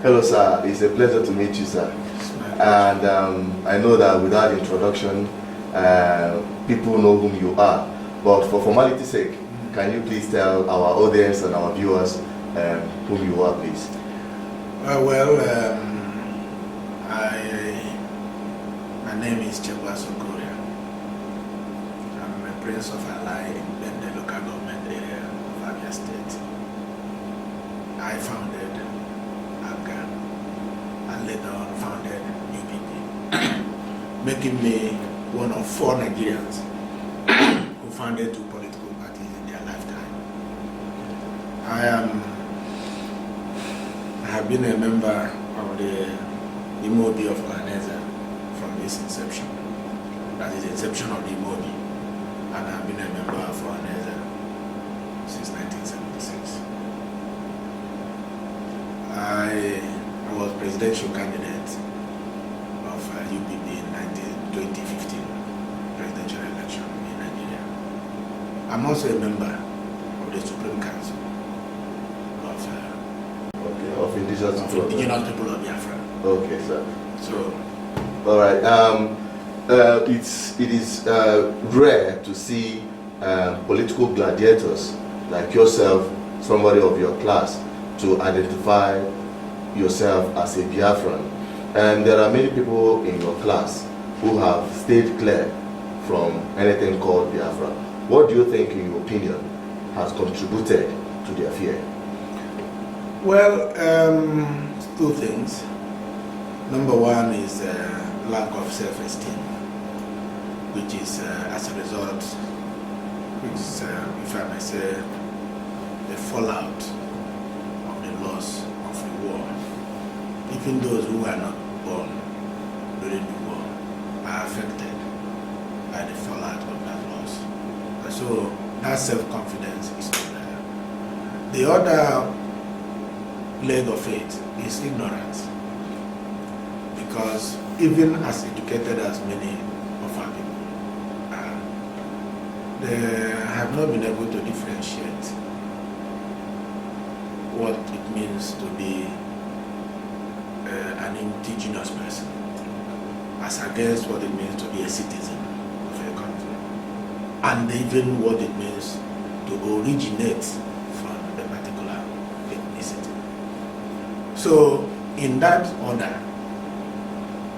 Hello, sir. It's a pleasure to meet you, sir. And I know that without introduction, people know whom you are. But for formality's sake, can you please tell our audience and our viewers whom you are, please? My name is Chekwas. I'm a Prince of Alai in the local government area of Abia State. I founded Afghan and later on founded UPP, making me one of 4 Nigerians who founded 2 political parties in their lifetime. I have been a member of the Imobi of Ohaneze from its inception. That is the inception of the Imobi. And I've been a member of Ohaneze since 1976. I was presidential candidate of UPP in 2015 presidential election in Nigeria. I'm also a member of the Supreme Council of indigenous people of Biafra. Okay, sir. So, all right. It is rare to see political gladiators like yourself, somebody of your class, to identify yourself as a Biafran. And there are many people in your class who have stayed clear from anything called Biafra. What do you think, in your opinion, has contributed to their fear? Well, 2 things. Number 1 is lack of self-esteem, which is as a result, which is, if I may say, the fallout of the loss of the war. Even those who were not born during the war are affected by the fallout of that loss. So that self-confidence is not there. The other leg of it is ignorance, because even as educated as many of our people are, they have not been able to differentiate what it means to be an indigenous person as against what it means to be a citizen of a country, and even what it means to originate from a particular ethnicity. So, in that order,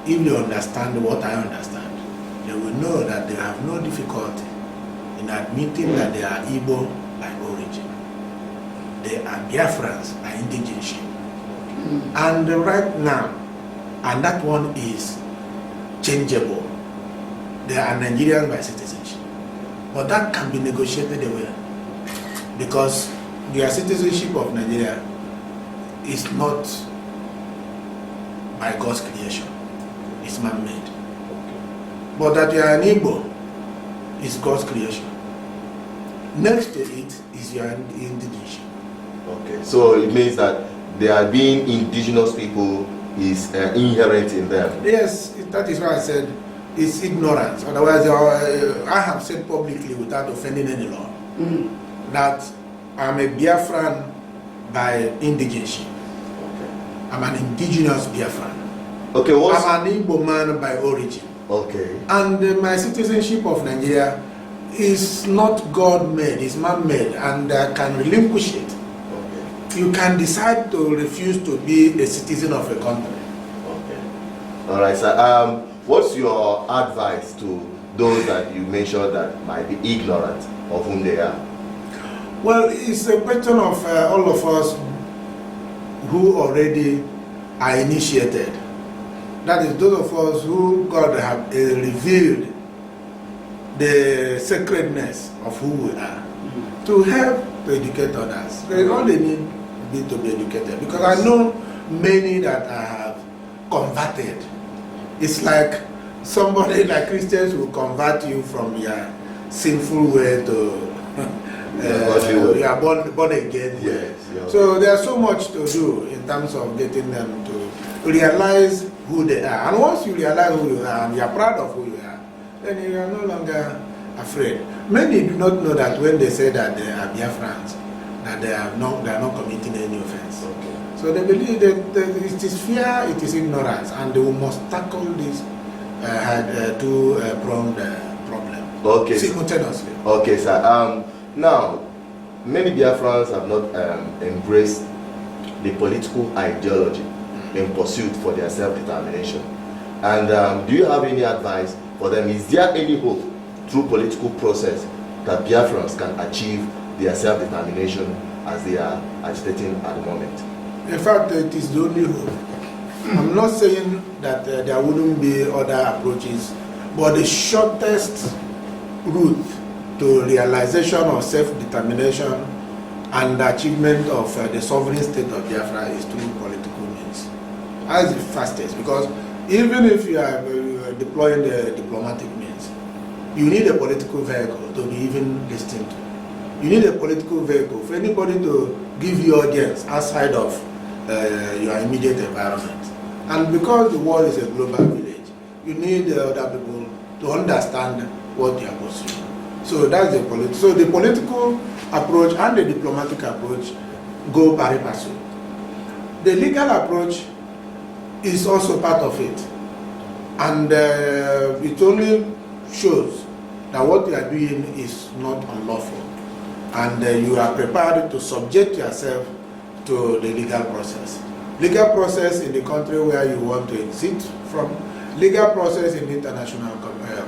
if they understand what I understand, they will know that they have no difficulty in admitting that they are Igbo by origin. They are Biafrans by indigenship. And right now, and that one is changeable, they are Nigerians by citizenship. But that can be negotiated away, because their citizenship of Nigeria is not by God's creation, it's man-made. But that you are an Igbo is God's creation. Next to it is your indigenship. Okay, so it means that they are being indigenous people is inherent in them. Yes, that is why I said it's ignorance. Otherwise, I have said publicly without offending any law that I'm a Biafran by indigenship. Okay. I'm an indigenous Biafran. Okay, I'm an Igbo man by origin. Okay. And my citizenship of Nigeria is not God-made, it's man-made, and I can relinquish it. Okay. You can decide to refuse to be a citizen of a country. Okay. All right, sir. What's your advice to those that you mentioned that might be ignorant of whom they are? Well, it's a question of all of us who already are initiated. That is, those of us who God have revealed the sacredness of who we are, to help to educate others. All they need to be educated, because I know many that I have converted. It's like somebody like Christians will convert you from your sinful way to you are born again. Yes, So there's so much to do in terms of getting them to realize who they are. And once you realize who you are and you are proud of who you are, then you are no longer afraid. Many do not know that when they say that they are Biafrans, that they are not committing any offense. Okay. So they believe that it is fear, it is ignorance, and they must tackle this two-pronged problem Okay. simultaneously. Okay, sir. Now, many Biafrans have not embraced the political ideology in pursuit for their self-determination. And do you have any advice for them? Is there any hope through political process that Biafrans can achieve their self-determination as they are agitating at the moment? In fact, it is the only hope. I'm not saying that there wouldn't be other approaches, but the shortest route to realization of self-determination and the achievement of the sovereign state of Biafra is through political means. That's the fastest, because even if you are deploying the diplomatic means, you need a political vehicle to be even listened to. You need a political vehicle for anybody to give you audience outside of your immediate environment. And because the world is a global village, you need other people to understand what you are pursuing. So that's the political approach and the diplomatic approach go pari passu. The legal approach is also part of it, and it only shows that what you are doing is not unlawful, and you are prepared to subject yourself to the legal process. Legal process in the country where you want to exit from, legal process in international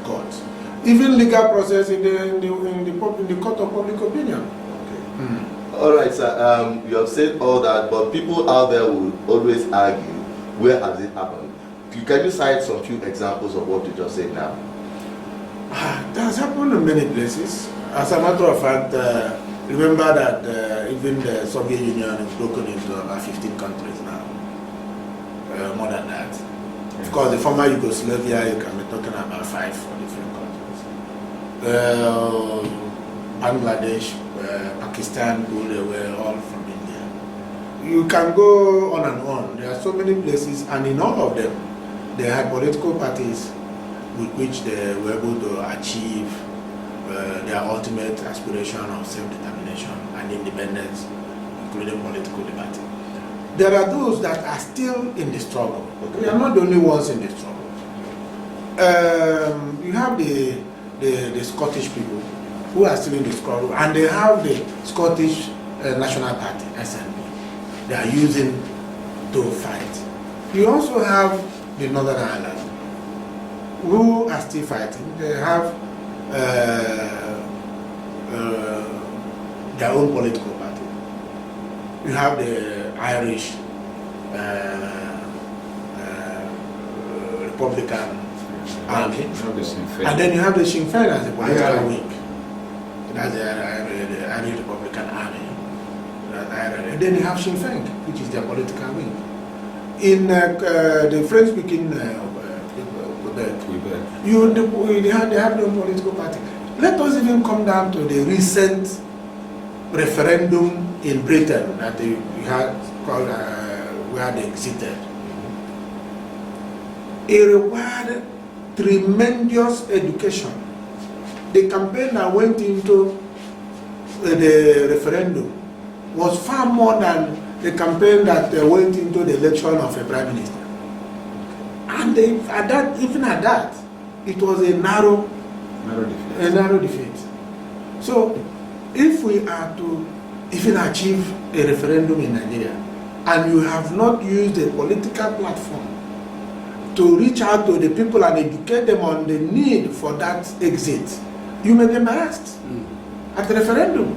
courts, even legal process in the court of public opinion. Okay. All right, sir. You have said all that, but people out there will always argue, where has it happened? Can you cite some few examples of what you just said now? It has happened in many places. As a matter of fact, remember that even the Soviet Union is broken into about 15 countries now, more than that. Of course, the former Yugoslavia, you can be talking about 5 different countries. Bangladesh, Pakistan, they were all from India. You can go on and on. There are so many places, and in all of them, they had political parties with which they were able to achieve their ultimate aspiration of self-determination and independence, including political liberty. There are those that are still in the struggle. Okay. We are not the only ones in the struggle. You have the Scottish people who are still in the struggle, and they have the Scottish National Party, SNP, they are using to fight. You also have the Northern Ireland, who are still fighting. They have their own political party. You have the Irish Republican Army, and then you have the Sinn Féin as a political wing. That's the Irish Republican Army. And then you have Sinn Féin, which is their political wing. In the French-speaking Quebec, they have their own political party. Let us even come down to the recent referendum in Britain that they had called where they exited. It required tremendous education. The campaign that went into the referendum was far more than the campaign that went into the election of a prime minister. And even at that, it was a narrow defeat. So, if we are to even achieve a referendum in Nigeria, and you have not used a political platform to reach out to the people and educate them on the need for that exit, you may be embarrassed at the referendum.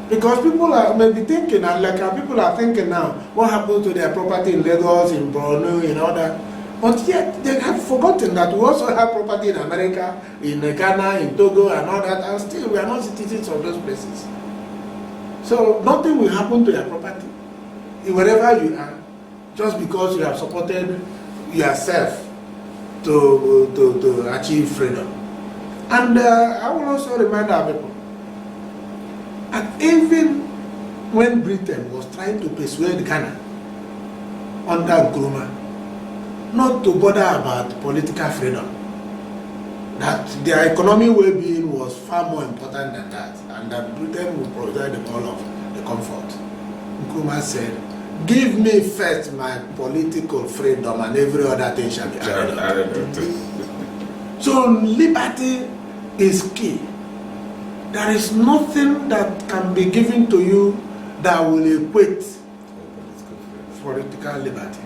Because people may be thinking, and like our people are thinking now, what happened to their property in Lagos, in Borno, in all that. But yet, they have forgotten that we also have property in America, in Ghana, in Togo, and all that, and still we are not citizens of those places. So nothing will happen to your property, wherever you are, just because you have supported yourself to achieve freedom. And I will also remind our people, and even when Britain was trying to persuade Ghana under Nkrumah not to bother about political freedom, that their economic well-being was far more important than that, and that Britain would provide them all of the comfort, Nkrumah said, Give me first my political freedom and every other thing shall be added. So liberty is key. There is nothing that can be given to you that will equate political liberty.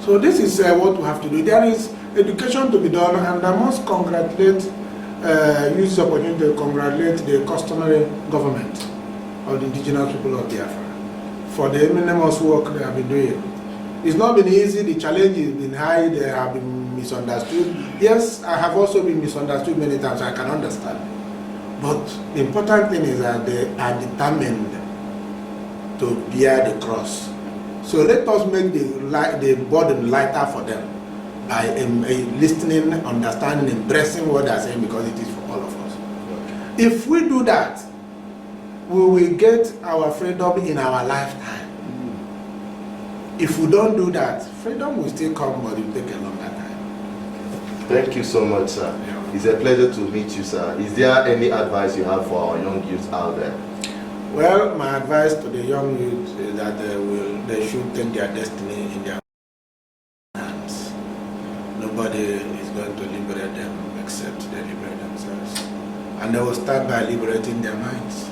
So this is what we have to do. There is education to be done, and I must congratulate, use this opportunity to congratulate the customary government of the indigenous people of Biafra for the enormous work they have been doing. It's not been easy, the challenge has been high, they have been misunderstood. Yes, I have also been misunderstood many times, I can understand. But the important thing is that they are determined to bear the cross. So let us make the burden lighter for them by listening, understanding, embracing what they are saying, because it is for all of us. If we do that, we will get our freedom in our lifetime. If we don't do that, freedom will still come, but it will take a longer time. Thank you so much, sir. Yeah. It's a pleasure to meet you, sir. Is there any advice you have for our young youth out there? Well, my advice to the young youth is that they should take their destiny in their hands. Nobody is going to liberate them except they liberate themselves. And they will start by liberating their minds.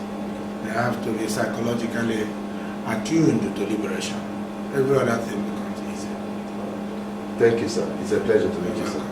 They have to be psychologically attuned to liberation. Every other thing becomes easy. Thank you, sir. It's a pleasure to meet you, sir.